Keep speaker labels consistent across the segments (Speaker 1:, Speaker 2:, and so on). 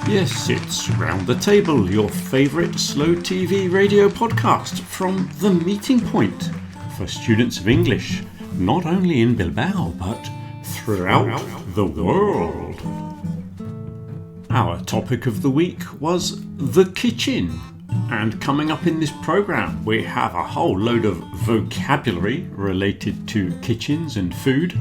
Speaker 1: Yes, it's Round the Table, your favourite slow TV radio podcast from The Meeting Point for students of English, not only in Bilbao but throughout the world. Our topic of the week was the kitchen, and coming up in this programme we have a whole load of vocabulary related to kitchens and food.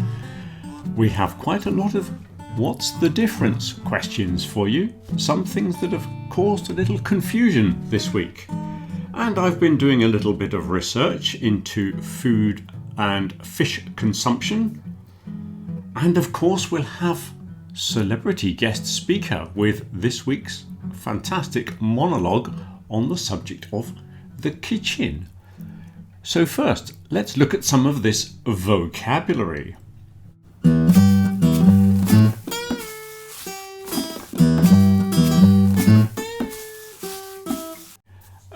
Speaker 1: We have quite a lot of what's the difference questions for you, some things that have caused a little confusion this week. And I've been doing a little bit of research into food and fish consumption. And of course we'll have celebrity guest speaker with this week's fantastic monologue on the subject of the kitchen. So first, let's look at some of this vocabulary.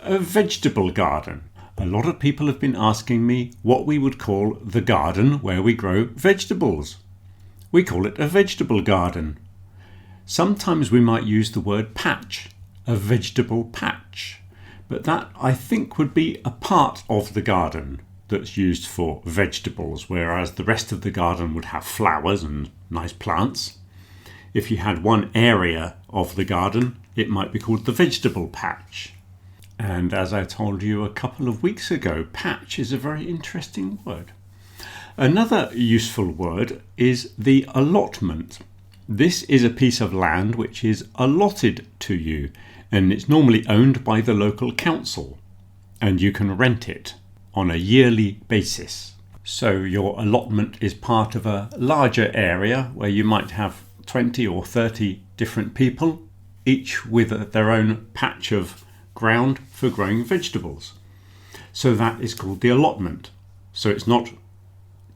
Speaker 1: A vegetable garden. A lot of people have been asking me what we would call the garden where we grow vegetables. We call it a vegetable garden. Sometimes we might use the word patch, a vegetable patch, but that I think would be a part of the garden that's used for vegetables, whereas the rest of the garden would have flowers and nice plants. If you had one area of the garden, it might be called the vegetable patch. And as I told you a couple of weeks ago, patch is a very interesting word. Another useful word is the allotment. This is a piece of land which is allotted to you, and it's normally owned by the local council, and you can rent it on a yearly basis. So your allotment is part of a larger area where you might have 20 or 30 different people, each with their own patch of ground for growing vegetables. So that is called the allotment. So it's not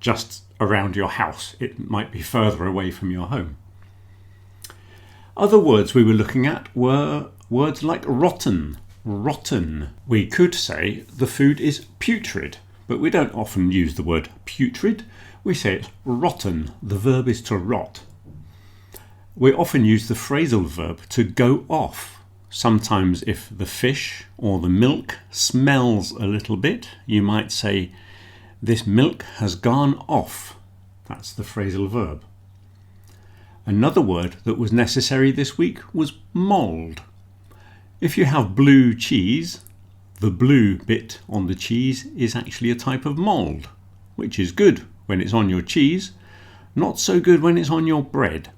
Speaker 1: just around your house, it might be further away from your home. Other words we were looking at were words like rotten. Rotten. We could say the food is putrid, but we don't often use the word putrid. We say it's rotten. The verb is to rot. We often use the phrasal verb to go off. Sometimes if the fish or the milk smells a little bit, you might say, this milk has gone off. That's the phrasal verb. Another word that was necessary this week was mould. If you have blue cheese, the blue bit on the cheese is actually a type of mould, which is good when it's on your cheese, not so good when it's on your bread.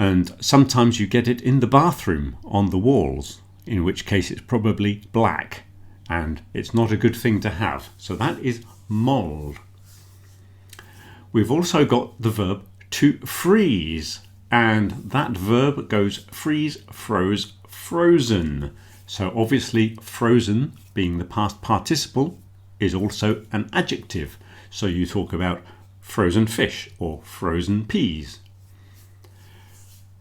Speaker 1: And sometimes you get it in the bathroom on the walls, in which case it's probably black, and it's not a good thing to have. So that is mould. We've also got the verb to freeze, and that verb goes freeze, froze, frozen. So obviously frozen, being the past participle, is also an adjective. So you talk about frozen fish or frozen peas.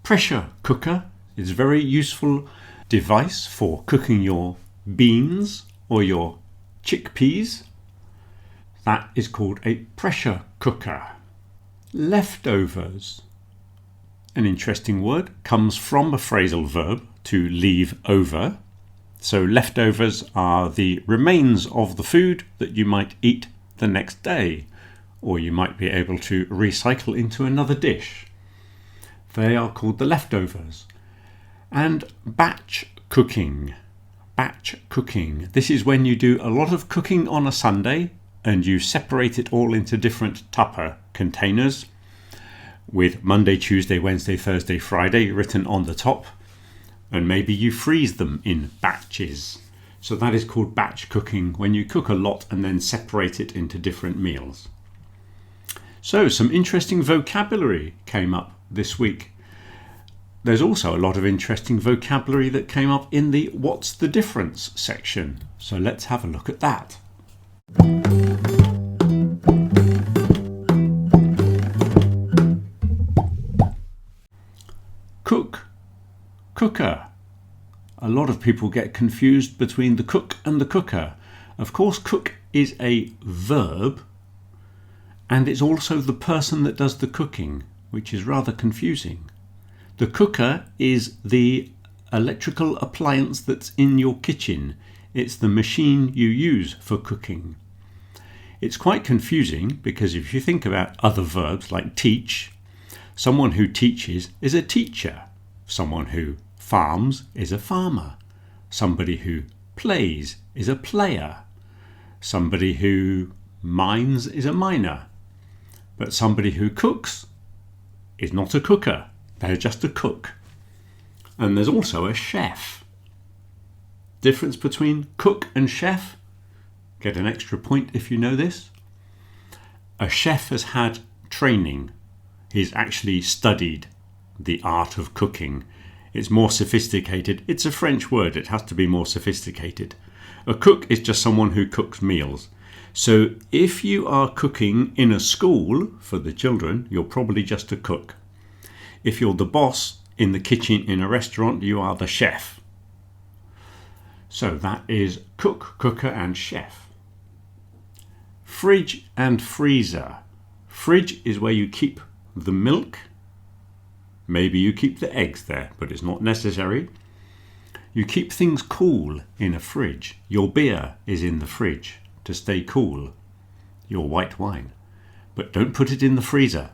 Speaker 1: Pressure cooker is a very useful device for cooking your beans or your chickpeas. That is called a pressure cooker. Leftovers. An interesting word, comes from a phrasal verb to leave over. So leftovers are the remains of the food that you might eat the next day, or you might be able to recycle into another dish. They are called the leftovers. And batch cooking. Batch cooking. This is when you do a lot of cooking on a Sunday and you separate it all into different Tupper containers with Monday, Tuesday, Wednesday, Thursday, Friday written on the top. And maybe you freeze them in batches. So that is called batch cooking, when you cook a lot and then separate it into different meals. So some interesting vocabulary came up this week. There's also a lot of interesting vocabulary that came up in the What's the Difference section. So let's have a look at that. Cook, cooker. A lot of people get confused between the cook and the cooker. Of course, cook is a verb, and it's also the person that does the cooking, which is rather confusing. The cooker is the electrical appliance that's in your kitchen. It's the machine you use for cooking. It's quite confusing because if you think about other verbs like teach, someone who teaches is a teacher. Someone who farms is a farmer. Somebody who plays is a player. Somebody who mines is a miner. But somebody who cooks is not a cooker. They're just a cook. And there's also a chef. Difference between cook and chef? Get an extra point if you know this. A chef has had training. He's actually studied the art of cooking. It's more sophisticated. It's a French word. It has to be more sophisticated. A cook is just someone who cooks meals. So if you are cooking in a school for the children, you're probably just a cook. If you're the boss in the kitchen in a restaurant, you are the chef. So that is cook, cooker and chef. Fridge and freezer. Fridge is where you keep the milk. Maybe you keep the eggs there, but it's not necessary. You keep things cool in a fridge. Your beer is in the fridge to stay cool. Your white wine. But don't put it in the freezer.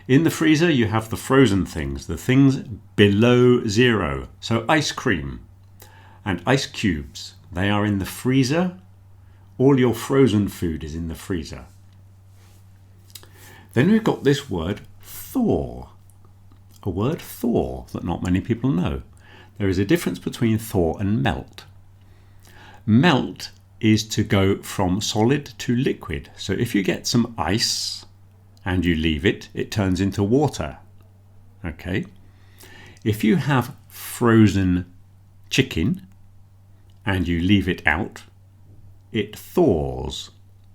Speaker 1: In the freezer you have the frozen things, the things below zero. So ice cream and ice cubes, they are in the freezer. All your frozen food is in the freezer. Then we've got this word thaw. A word thaw that not many people know. There is a difference between thaw and melt. Melt is to go from solid to liquid. So if you get some ice and you leave it, it turns into water. Okay? If you have frozen chicken and you leave it out, it thaws.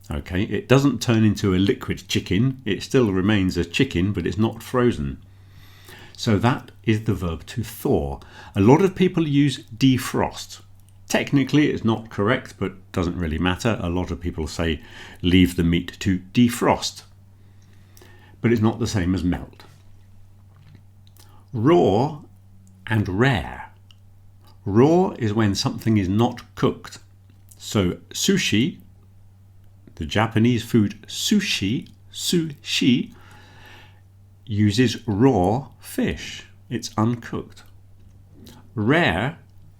Speaker 1: Okay? It doesn't turn into a liquid chicken. It still remains a chicken, but it's not frozen. So that is the verb to thaw. A lot of people use defrost. Technically it's not correct, but doesn't really matter. A lot of people say leave the meat to defrost. But it's not the same as melt. Raw and rare. Raw is when something is not cooked. So sushi, the Japanese food sushi, uses raw fish. It's uncooked. Rare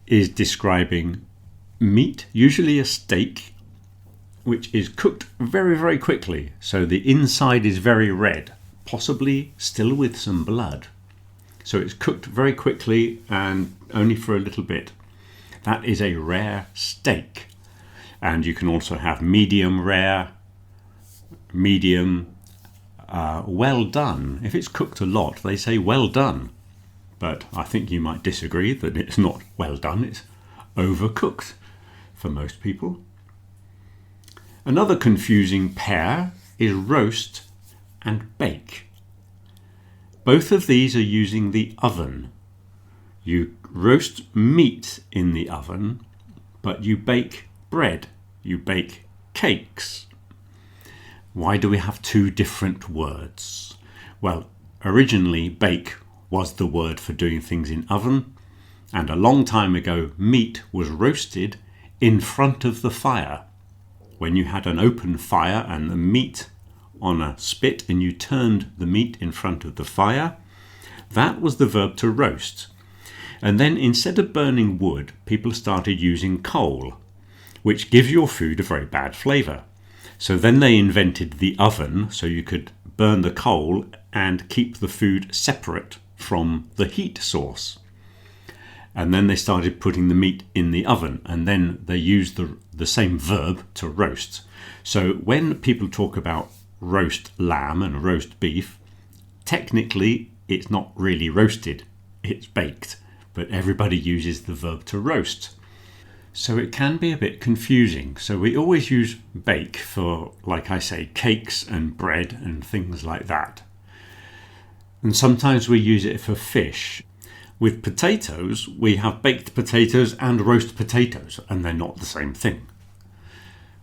Speaker 1: is describing meat, usually a steak, which is cooked very, very quickly. So the inside is very red, possibly still with some blood. So it's cooked very quickly and only for a little bit. That is a rare steak. And you can also have medium rare, medium, well done. If it's cooked a lot, they say well done. But I think you might disagree that it's not well done, it's overcooked for most people. Another confusing pair is roast and bake. Both of these are using the oven. You roast meat in the oven, but you bake bread, you bake cakes. Why do we have two different words? Well, originally bake was the word for doing things in oven, and a long time ago meat was roasted in front of the fire. When you had an open fire and the meat on a spit and you turned the meat in front of the fire, that was the verb to roast. And then instead of burning wood, people started using coal, which gives your food a very bad flavour. So then they invented the oven so you could burn the coal and keep the food separate from the heat source. And then they started putting the meat in the oven, and then they used the same verb to roast. So when people talk about roast lamb and roast beef, technically it's not really roasted, it's baked, but everybody uses the verb to roast. So it can be a bit confusing. So we always use bake for, like I say, cakes and bread and things like that. And sometimes we use it for fish. With potatoes, we have baked potatoes and roast potatoes, and they're not the same thing.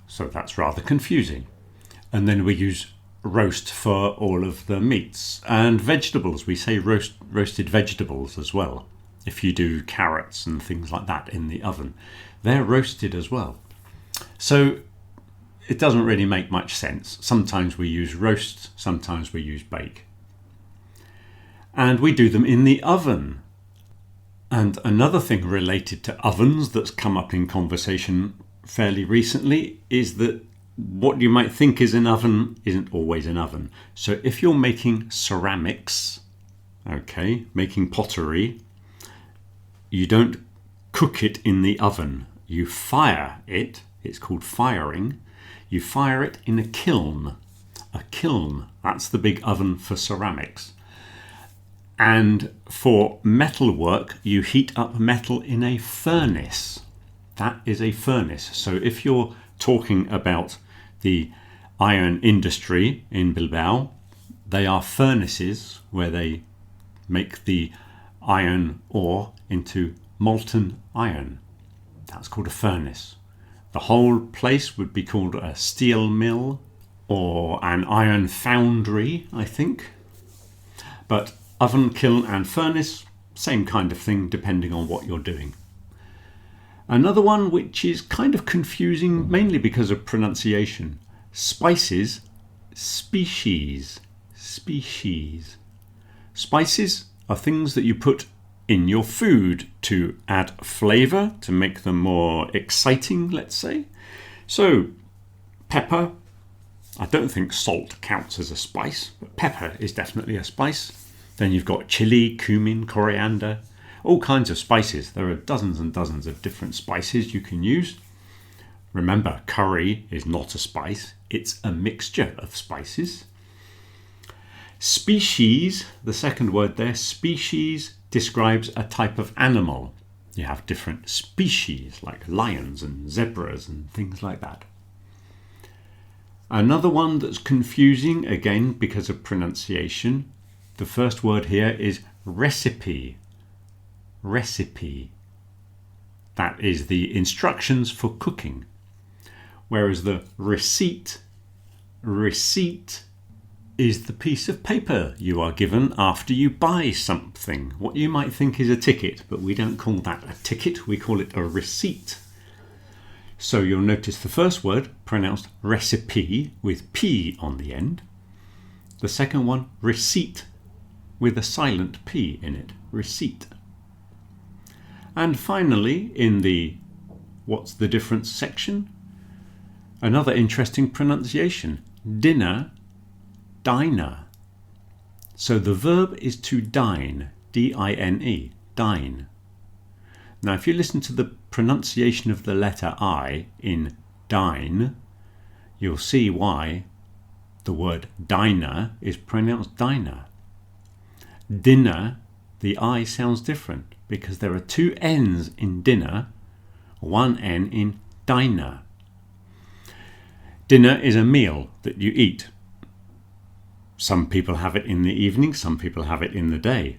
Speaker 1: So that's rather confusing. And then we use roast for all of the meats. And vegetables, we say roasted vegetables as well. If you do carrots and things like that in the oven, they're roasted as well. So it doesn't really make much sense. Sometimes we use roast, sometimes we use bake. And we do them in the oven. And another thing related to ovens that's come up in conversation fairly recently is that what you might think is an oven isn't always an oven. So if you're making ceramics, making pottery, you don't cook it in the oven. You fire it. It's called firing. You fire it in a kiln. A kiln, that's the big oven for ceramics. And for metal work, you heat up metal in a furnace. That is a furnace. So if you're talking about the iron industry in Bilbao, they are furnaces where they make the iron ore into molten iron. That's called a furnace. The whole place would be called a steel mill or an iron foundry, I think. But oven, kiln and furnace, same kind of thing depending on what you're doing. Another one which is kind of confusing, mainly because of pronunciation. Spices, species, species. Spices are things that you put in your food to add flavour, to make them more exciting, let's say. So, pepper, I don't think salt counts as a spice, but pepper is definitely a spice. Then you've got chili, cumin, coriander, all kinds of spices. There are dozens and dozens of different spices you can use. Remember, curry is not a spice, it's a mixture of spices. Species, the second word there, species describes a type of animal. You have different species like lions and zebras and things like that. Another one that's confusing, again because of pronunciation, the first word here is recipe. Recipe. That is the instructions for cooking. Whereas the receipt is the piece of paper you are given after you buy something. What you might think is a ticket, but we don't call that a ticket, we call it a receipt. So you'll notice the first word pronounced recipe with P on the end. The second one, receipt, with a silent P in it, receipt. And finally, in the what's the difference section, another interesting pronunciation, dinner, diner. So the verb is to dine, D-I-N-E, dine. Now if you listen to the pronunciation of the letter I in dine, you'll see why the word diner is pronounced diner. Dinner, the I sounds different because there are two N's in dinner, one N in diner. Dinner is a meal that you eat. Some people have it in the evening, some people have it in the day.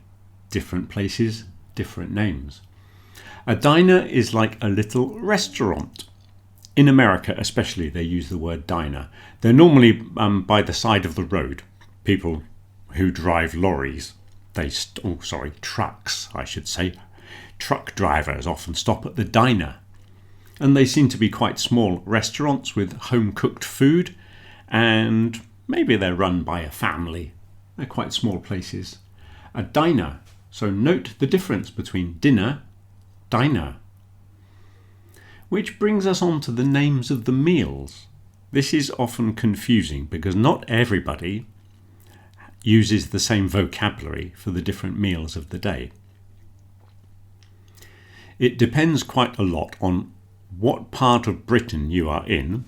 Speaker 1: Different places, different names. A diner is like a little restaurant. In America especially, they use the word diner. They're normally by the side of the road. People who drive lorries, trucks, I should say. Truck drivers often stop at the diner. And they seem to be quite small restaurants with home-cooked food, and maybe they're run by a family. They're quite small places. A diner. So note the difference between dinner, diner. Which brings us on to the names of the meals. This is often confusing because not everybody uses the same vocabulary for the different meals of the day. It depends quite a lot on what part of Britain you are in.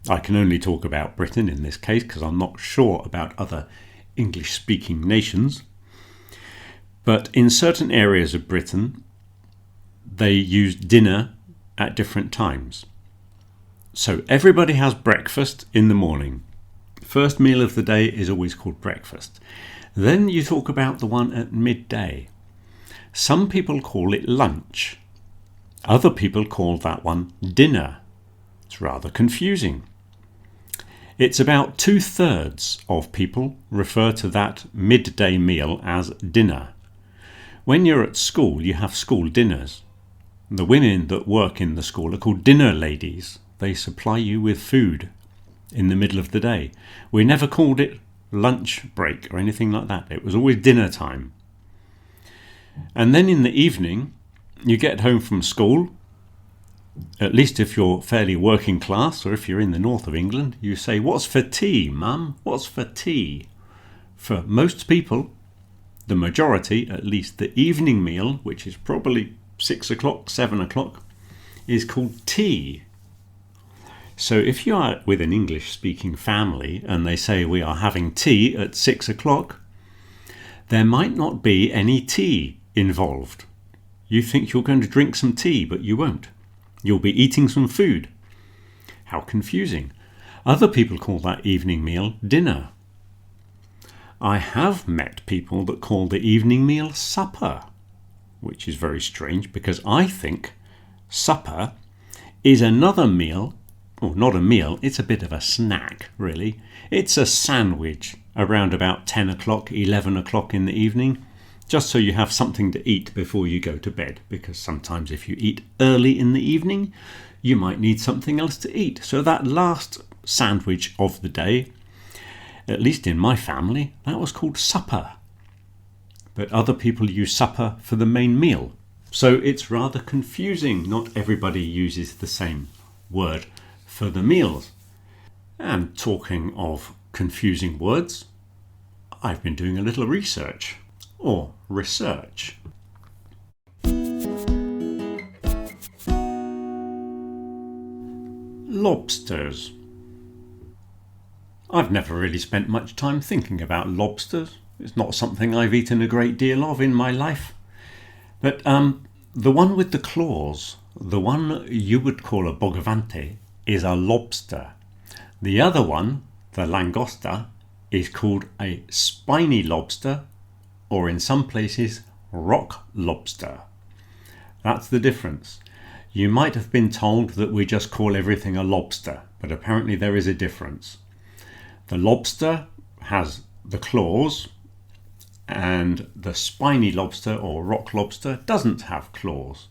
Speaker 1: I can only talk about Britain in this case because I'm not sure about other English-speaking nations. But in certain areas of Britain, they use dinner at different times. So everybody has breakfast in the morning. First meal of the day is always called breakfast. Then you talk about the one at midday. Some people call it lunch. Other people call that one dinner. It's rather confusing. It's about 2/3 of people refer to that midday meal as dinner. When you're at school, you have school dinners. The women that work in the school are called dinner ladies. They supply you with food in the middle of the day. We never called it lunch break or anything like that. It was always dinner time. And then in the evening, you get home from school. At least if you're fairly working class, or if you're in the north of England, you say, "What's for tea, Mum? What's for tea?" For most people, the majority, at least the evening meal, which is probably 6 o'clock, 7 o'clock, is called tea. So if you are with an English-speaking family and they say we are having tea at 6 o'clock, there might not be any tea involved. You think you're going to drink some tea, but you won't. You'll be eating some food. How confusing. Other people call that evening meal dinner. I have met people that call the evening meal supper, which is very strange because I think supper is another meal, or not a meal, it's a bit of a snack, really. It's a sandwich around about 10 o'clock, 11 o'clock in the evening, just so you have something to eat before you go to bed, because sometimes if you eat early in the evening, you might need something else to eat. So that last sandwich of the day, at least in my family, that was called supper. But other people use supper for the main meal. So it's rather confusing. Not everybody uses the same word for the meals. And talking of confusing words, I've been doing a little research. Lobsters. I've never really spent much time thinking about lobsters. It's not something I've eaten a great deal of in my life. But the one with the claws, the one you would call a bogavante, is a lobster. The other one, the langosta, is called a spiny lobster, or in some places, rock lobster. That's the difference. You might have been told that we just call everything a lobster, but apparently there is a difference. The lobster has the claws, and the spiny lobster or rock lobster doesn't have claws.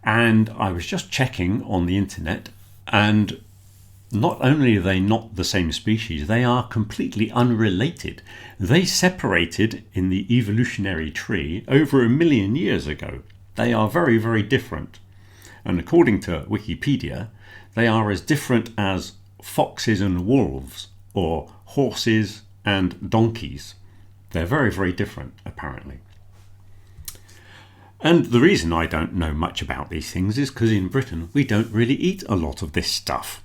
Speaker 1: And I was just checking on the internet, and not only are they not the same species, they are completely unrelated. They separated in the evolutionary tree over 1 million years ago. They are very, very different. And according to Wikipedia, they are as different as foxes and wolves, or horses and donkeys. They're very, very different, apparently. And the reason I don't know much about these things is because in Britain we don't really eat a lot of this stuff.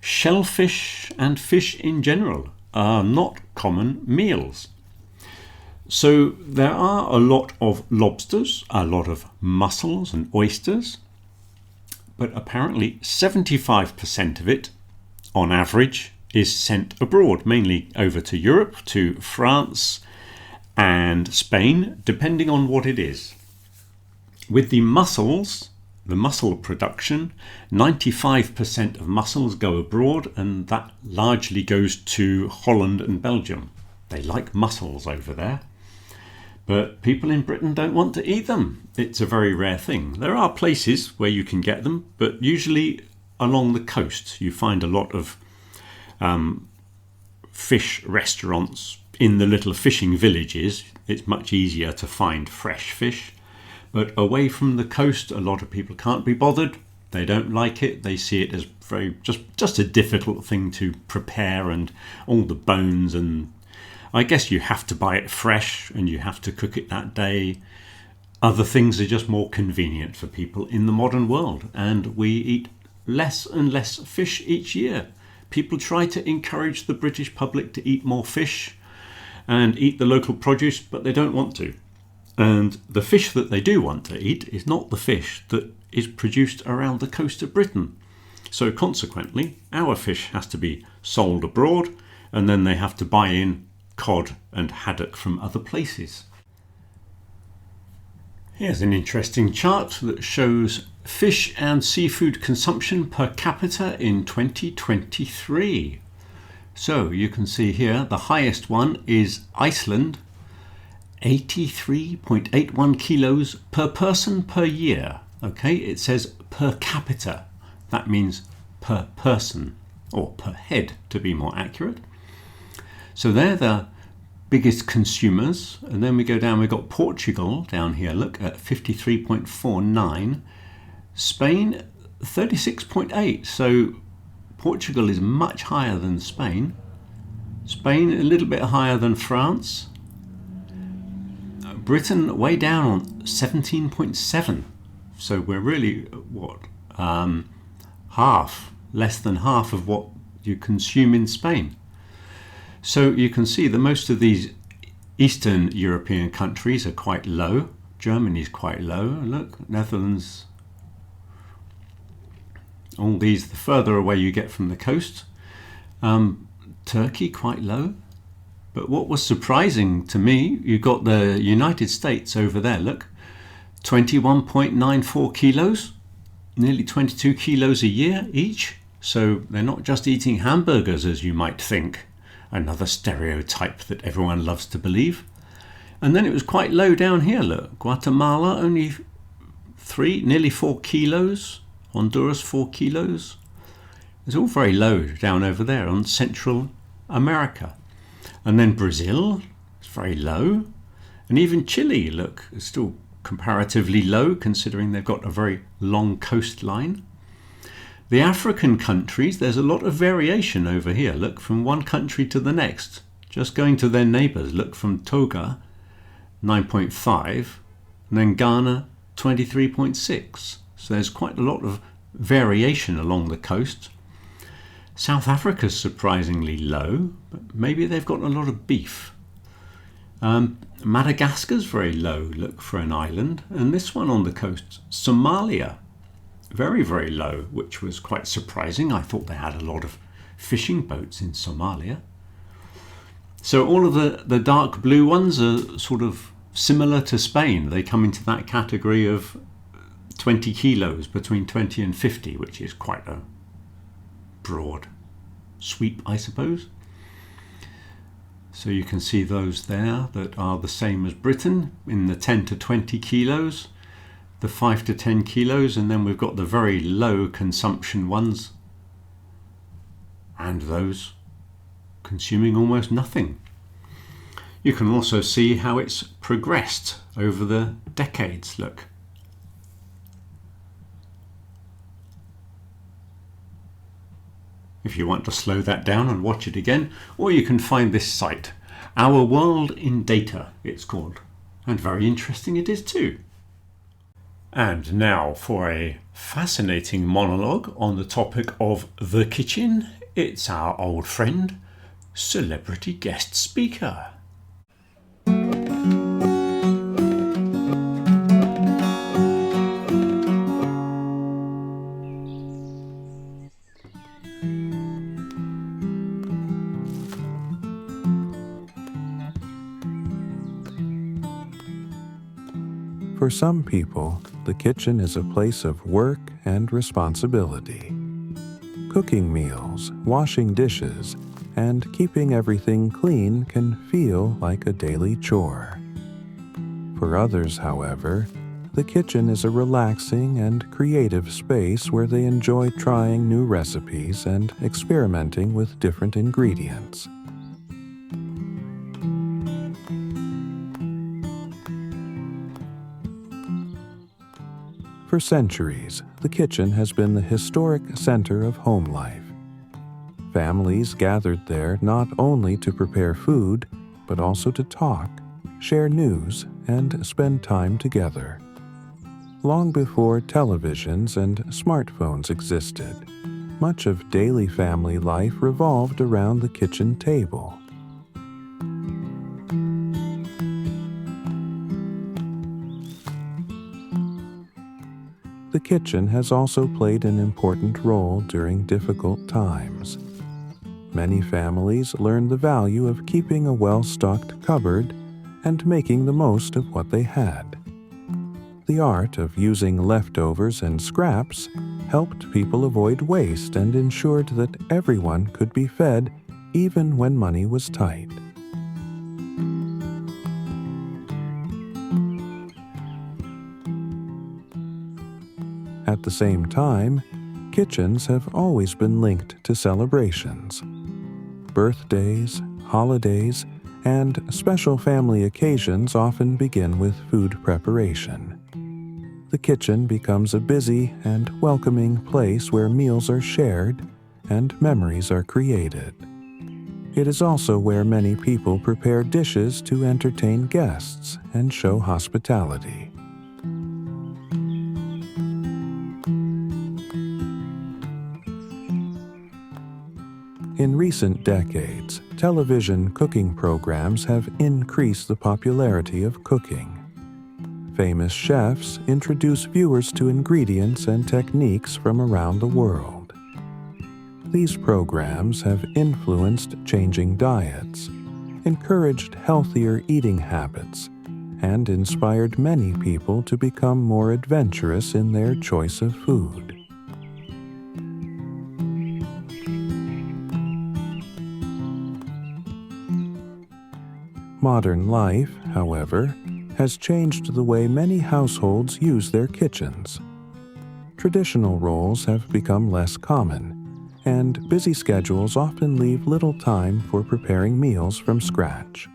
Speaker 1: Shellfish and fish in general are not common meals. So there are a lot of lobsters, a lot of mussels and oysters, but apparently 75% of it, on average, is sent abroad, mainly over to Europe, to France and Spain, depending on what it is. With the mussels, the mussel production, 95% of mussels go abroad, and that largely goes to Holland and Belgium. They like mussels over there, but people in Britain don't want to eat them. It's a very rare thing. There are places where you can get them, but usually along the coast you find a lot of fish restaurants in the little fishing villages. It's much easier to find fresh fish. But away from the coast, a lot of people can't be bothered. They don't like it. They see it as very just a difficult thing to prepare, and all the bones, and I guess you have to buy it fresh and you have to cook it that day. Other things are just more convenient for people in the modern world, and we eat less and less fish each year. People try to encourage the British public to eat more fish and eat the local produce, but they don't want to. And the fish that they do want to eat is not the fish that is produced around the coast of Britain. So consequently, our fish has to be sold abroad, and then they have to buy in cod and haddock from other places. Here's an interesting chart that shows fish and seafood consumption per capita in 2023. So you can see here the highest one is Iceland, 83.81 kilos per person per year. Okay, it says per capita. That means per person, or per head to be more accurate. So they're the biggest consumers. And then we go down, we've got Portugal down here, look, at 53.49. Spain, 36.8. So Portugal is much higher than Spain. Spain, a little bit higher than France. Britain, way down on 17.7. So we're really, less than half of what you consume in Spain. So you can see that most of these Eastern European countries are quite low. Germany's quite low. Look, Netherlands. All these, the further away you get from the coast. Turkey, quite low. But what was surprising to me, you got the United States over there, look. 21.94 kilos. Nearly 22 kilos a year each. So they're not just eating hamburgers as you might think. Another stereotype that everyone loves to believe. And then it was quite low down here, look. Guatemala, only nearly 4 kilos. Honduras, 4 kilos. It's all very low down over there on Central America. And then Brazil, it's very low. And even Chile, look, is still comparatively low considering they've got a very long coastline. The African countries, there's a lot of variation over here. Look, from one country to the next. Just going to their neighbours. Look, from Togo, 9.5, and then Ghana, 23.6. So there's quite a lot of variation along the coast. South Africa's surprisingly low, but maybe they've got a lot of beef. Madagascar's very low, look, for an island. And this one on the coast, Somalia, very, very low, which was quite surprising. I thought they had a lot of fishing boats in Somalia. So all of the dark blue ones are sort of similar to Spain. They come into that category of 20 kilos, between 20 and 50, which is quite a broad sweep, I suppose. So you can see those there that are the same as Britain in the 10 to 20 kilos. The 5 to 10 kilos, and then we've got the very low consumption ones and those consuming almost nothing. You can also see how it's progressed over the decades, look. If you want to slow that down and watch it again, or you can find this site, Our World in Data it's called, and very interesting it is too. And now for a fascinating monologue on the topic of the kitchen. It's our old friend, celebrity guest speaker.
Speaker 2: For some people, the kitchen is a place of work and responsibility. Cooking meals, washing dishes, and keeping everything clean can feel like a daily chore. For others, however, the kitchen is a relaxing and creative space where they enjoy trying new recipes and experimenting with different ingredients. For centuries, the kitchen has been the historic center of home life. Families gathered there not only to prepare food, but also to talk, share news, and spend time together. Long before televisions and smartphones existed, much of daily family life revolved around the kitchen table. The kitchen has also played an important role during difficult times. Many families learned the value of keeping a well-stocked cupboard and making the most of what they had. the art of using leftovers and scraps helped people avoid waste and ensured that everyone could be fed even when money was tight. At the same time, kitchens have always been linked to celebrations. Birthdays, holidays, and special family occasions often begin with food preparation. The kitchen becomes a busy and welcoming place where meals are shared and memories are created. It is also where many people prepare dishes to entertain guests and show hospitality. In recent decades, television cooking programs have increased the popularity of cooking. Famous chefs introduce viewers to ingredients and techniques from around the world. These programs have influenced changing diets, encouraged healthier eating habits, and inspired many people to become more adventurous in their choice of food. Modern life, however, has changed the way many households use their kitchens. Traditional roles have become less common, and busy schedules often leave little time for preparing meals from scratch.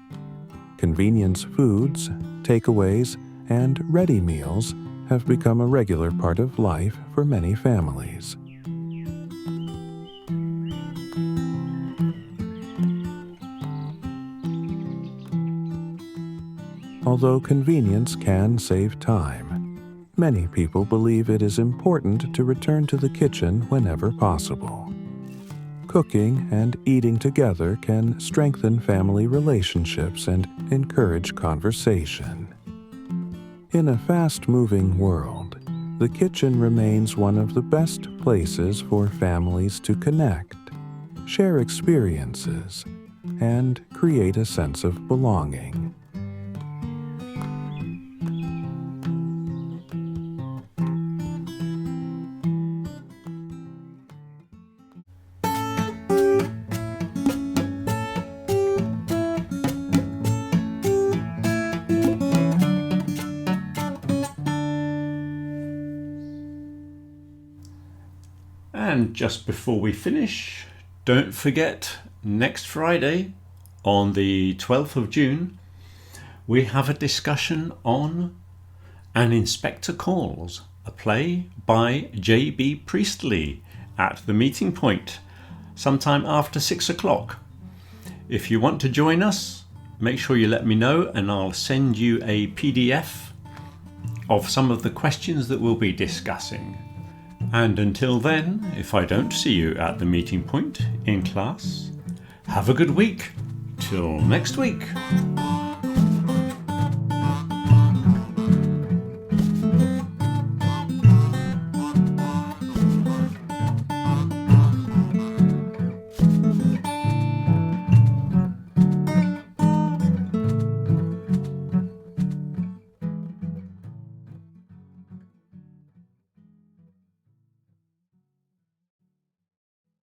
Speaker 2: Convenience foods, takeaways, and ready meals have become a regular part of life for many families. Although convenience can save time, many people believe it is important to return to the kitchen whenever possible. Cooking and eating together can strengthen family relationships and encourage conversation. In a fast-moving world, the kitchen remains one of the best places for families to connect, share experiences, and create a sense of belonging.
Speaker 1: And just before we finish, don't forget, next Friday, on the 12th of June, we have a discussion on An Inspector Calls, a play by J.B. Priestley at the Meeting Point, sometime after 6 o'clock. If you want to join us, make sure you let me know and I'll send you a PDF of some of the questions that we'll be discussing. And until then, if I don't see you at the meeting point in class, have a good week. Till next week.